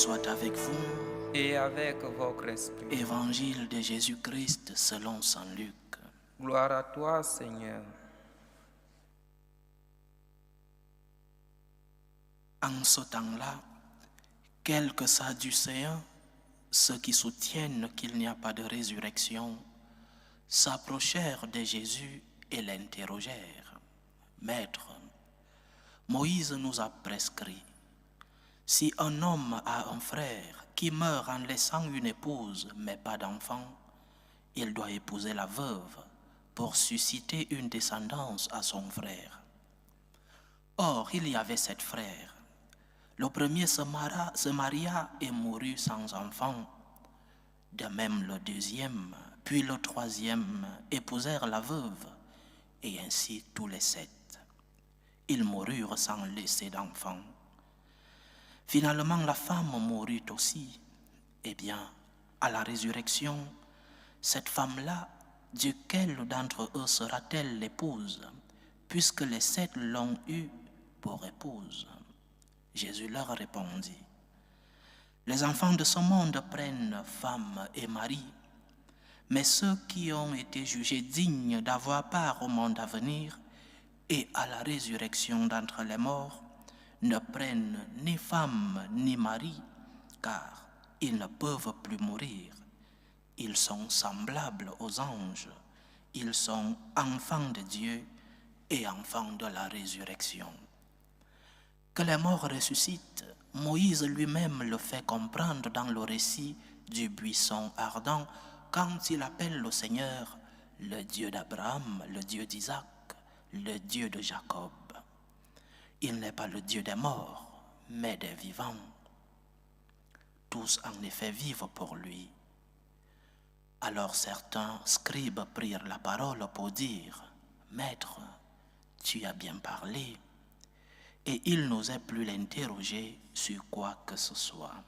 soit avec vous. Et avec votre esprit. Évangile de Jésus-Christ selon saint Luc. Gloire à toi, Seigneur. En ce temps-là, quelques Sadducéens, ceux qui soutiennent qu'il n'y a pas de résurrection, s'approchèrent de Jésus et l'interrogèrent. « Maître, Moïse nous a prescrit, si un homme a un frère qui meurt en laissant une épouse mais pas d'enfant, il doit épouser la veuve pour susciter une descendance à son frère. Or, il y avait 7 frères. Le premier se maria et mourut sans enfant. De même le deuxième, puis le troisième épousèrent la veuve, et ainsi tous les 7. Ils moururent sans laisser d'enfant. Finalement, la femme mourut aussi. Eh bien, à la résurrection, cette femme-là, duquel d'entre eux sera-t-elle l'épouse, puisque les 7 l'ont eue pour épouse? Jésus leur répondit, « Les enfants de ce monde prennent femme et mari, mais ceux qui ont été jugés dignes d'avoir part au monde à venir et à la résurrection d'entre les morts ne prennent ni femme ni mari, car ils ne peuvent plus mourir. Ils sont semblables aux anges, ils sont enfants de Dieu et enfants de la résurrection. Que les morts ressuscitent, Moïse lui-même le fait comprendre dans le récit du buisson ardent quand il appelle le Seigneur le Dieu d'Abraham, le Dieu d'Isaac, le Dieu de Jacob. Il n'est pas le Dieu des morts, mais des vivants. Tous en effet vivent pour lui. Alors certains scribes prirent la parole pour dire, « Maître, tu as bien parlé. » Et il n'osait plus l'interroger sur quoi que ce soit.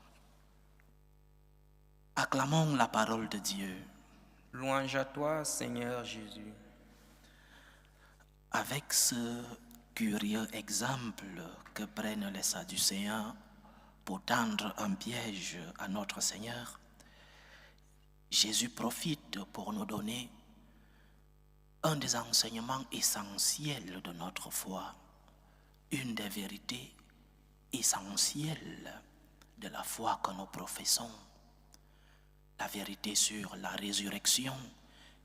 Acclamons la parole de Dieu. Louange à toi, Seigneur Jésus. Avec ce curieux exemple que prennent les Sadducéens pour tendre un piège à notre Seigneur, Jésus profite pour nous donner un des enseignements essentiels de notre foi, une des vérités essentielles de la foi que nous professons, la vérité sur la résurrection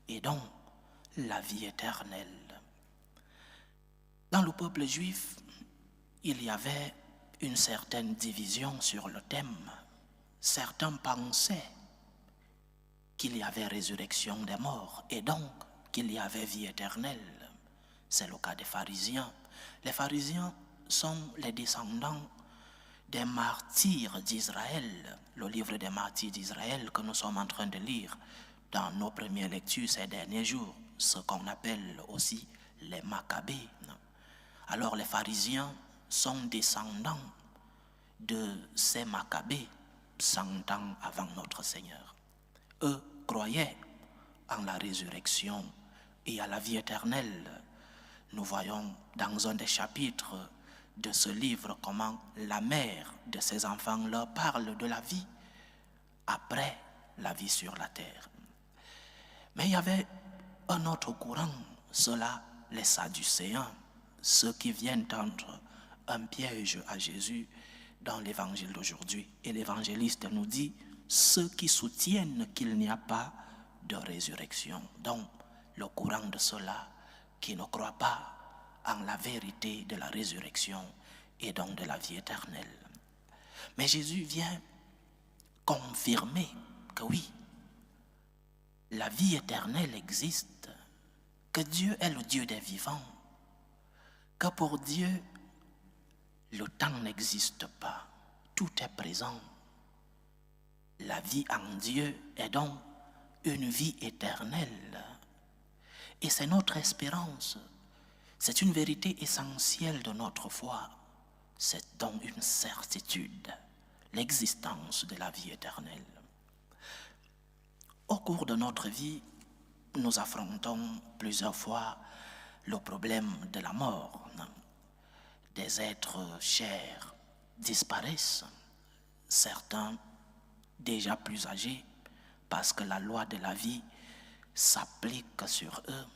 et donc la vie éternelle. Dans le peuple juif, il y avait une certaine division sur le thème. Certains pensaient qu'il y avait résurrection des morts et donc qu'il y avait vie éternelle. C'est le cas des pharisiens. Les pharisiens sont les descendants des martyrs d'Israël, le livre des martyrs d'Israël que nous sommes en train de lire dans nos premières lectures ces derniers jours, ce qu'on appelle aussi les Maccabées. Alors les pharisiens sont descendants de ces Maccabées 100 ans avant notre Seigneur. Eux croyaient en la résurrection et à la vie éternelle. Nous voyons dans un des chapitres de ce livre comment la mère de ces enfants leur parle de la vie après la vie sur la terre. Mais il y avait un autre courant, ceux-là, les Sadducéens, ceux qui viennent tendre un piège à Jésus dans l'évangile d'aujourd'hui. Et l'évangéliste nous dit, ceux qui soutiennent qu'il n'y a pas de résurrection. Donc, le courant de ceux-là qui ne croient pas en la vérité de la résurrection et donc de la vie éternelle. Mais Jésus vient confirmer que oui, la vie éternelle existe, que Dieu est le Dieu des vivants, que pour Dieu, le temps n'existe pas, tout est présent. La vie en Dieu est donc une vie éternelle. Et c'est notre espérance. C'est une vérité essentielle de notre foi. C'est donc une certitude, l'existence de la vie éternelle. Au cours de notre vie, nous affrontons plusieurs fois le problème de la mort. Des êtres chers disparaissent certains déjà plus âgés, parce que la loi de la vie s'applique sur eux.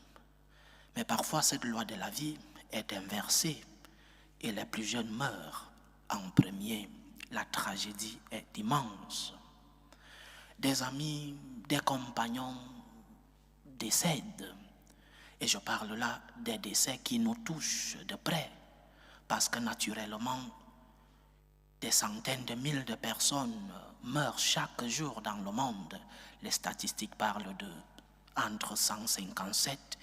Mais parfois, cette loi de la vie est inversée et les plus jeunes meurent en premier. La tragédie est immense. Des amis, des compagnons décèdent. Et je parle là des décès qui nous touchent de près, parce que naturellement, des centaines de milliers de personnes meurent chaque jour dans le monde. Les statistiques parlent de entre 157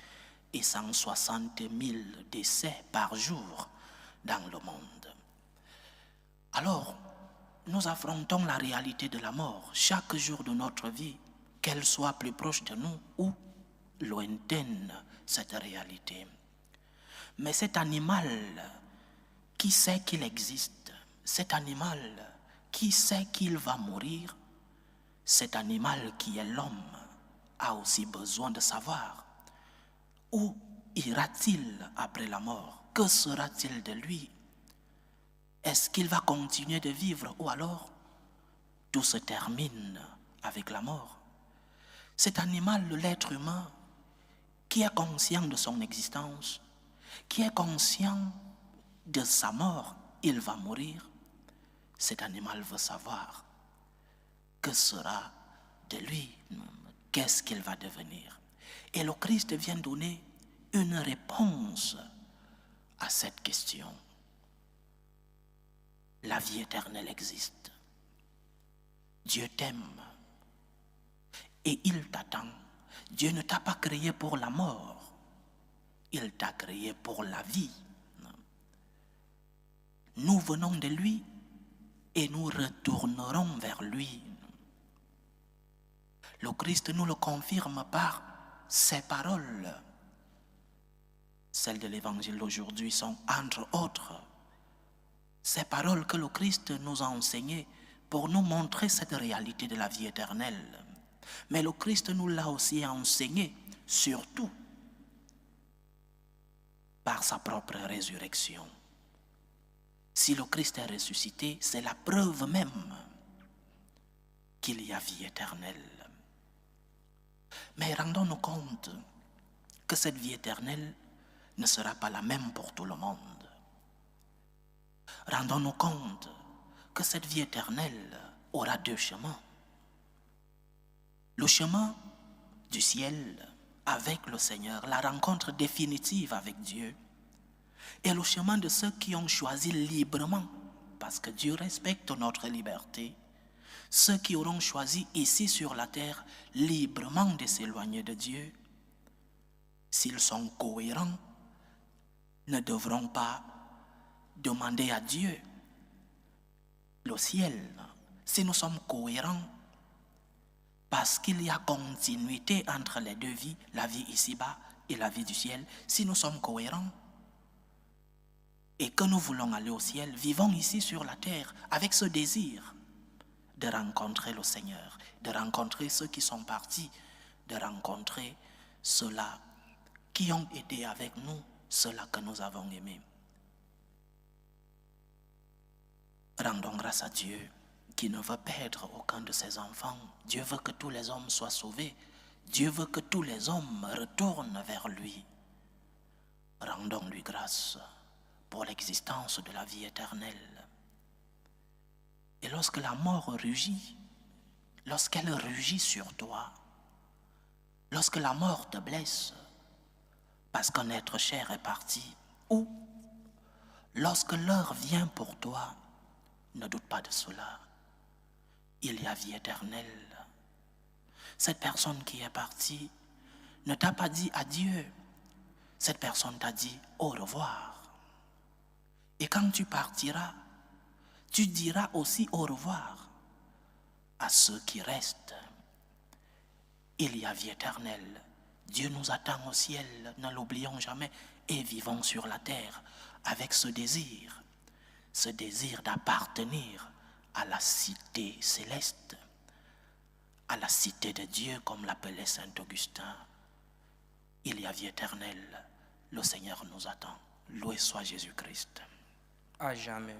et 160 000 décès par jour dans le monde. Alors, nous affrontons la réalité de la mort chaque jour de notre vie, qu'elle soit plus proche de nous ou lointaine, cette réalité. Mais cet animal qui sait qu'il existe, cet animal qui sait qu'il va mourir, cet animal qui est l'homme, a aussi besoin de savoir où ira-t-il après la mort? Que sera-t-il de lui? Est-ce qu'il va continuer de vivre ou alors tout se termine avec la mort? Cet animal, l'être humain, qui est conscient de son existence, qui est conscient de sa mort, il va mourir. Cet animal veut savoir que sera de lui, qu'est-ce qu'il va devenir. Et le Christ vient donner une réponse à cette question. La vie éternelle existe. Dieu t'aime et il t'attend. Dieu ne t'a pas créé pour la mort, il t'a créé pour la vie. Nous venons de lui et nous retournerons vers lui. Le Christ nous le confirme par ses paroles. Celles de l'Évangile d'aujourd'hui sont, entre autres, ces paroles que le Christ nous a enseignées pour nous montrer cette réalité de la vie éternelle. Mais le Christ nous l'a aussi enseigné, surtout par sa propre résurrection. Si le Christ est ressuscité, c'est la preuve même qu'il y a vie éternelle. Mais rendons-nous compte que cette vie éternelle ne sera pas la même pour tout le monde. Rendons-nous compte que cette vie éternelle aura deux chemins. Le chemin du ciel avec le Seigneur, la rencontre définitive avec Dieu, et le chemin de ceux qui ont choisi librement, parce que Dieu respecte notre liberté, ceux qui auront choisi ici sur la terre librement de s'éloigner de Dieu, s'ils sont cohérents, ne devront pas demander à Dieu le ciel. Si nous sommes cohérents, parce qu'il y a continuité entre les deux vies, la vie ici-bas et la vie du ciel, si nous sommes cohérents et que nous voulons aller au ciel, vivons ici sur la terre avec ce désir de rencontrer le Seigneur, de rencontrer ceux qui sont partis, de rencontrer ceux-là qui ont été avec nous, ceux-là que nous avons aimés. Rendons grâce à Dieu qui ne veut perdre aucun de ses enfants. Dieu veut que tous les hommes soient sauvés. Dieu veut que tous les hommes retournent vers lui. Rendons-lui grâce pour l'existence de la vie éternelle. Et lorsque la mort rugit, lorsqu'elle rugit sur toi, lorsque la mort te blesse, parce qu'un être cher est parti, ou lorsque l'heure vient pour toi, ne doute pas de cela. Il y a vie éternelle. Cette personne qui est partie ne t'a pas dit adieu. Cette personne t'a dit au revoir. Et quand tu partiras, tu diras aussi au revoir à ceux qui restent. Il y a vie éternelle. Dieu nous attend au ciel, ne l'oublions jamais, et vivons sur la terre avec ce désir d'appartenir à la cité céleste, à la cité de Dieu, comme l'appelait saint Augustin. Il y a vie éternelle, le Seigneur nous attend. Loué soit Jésus-Christ. À jamais.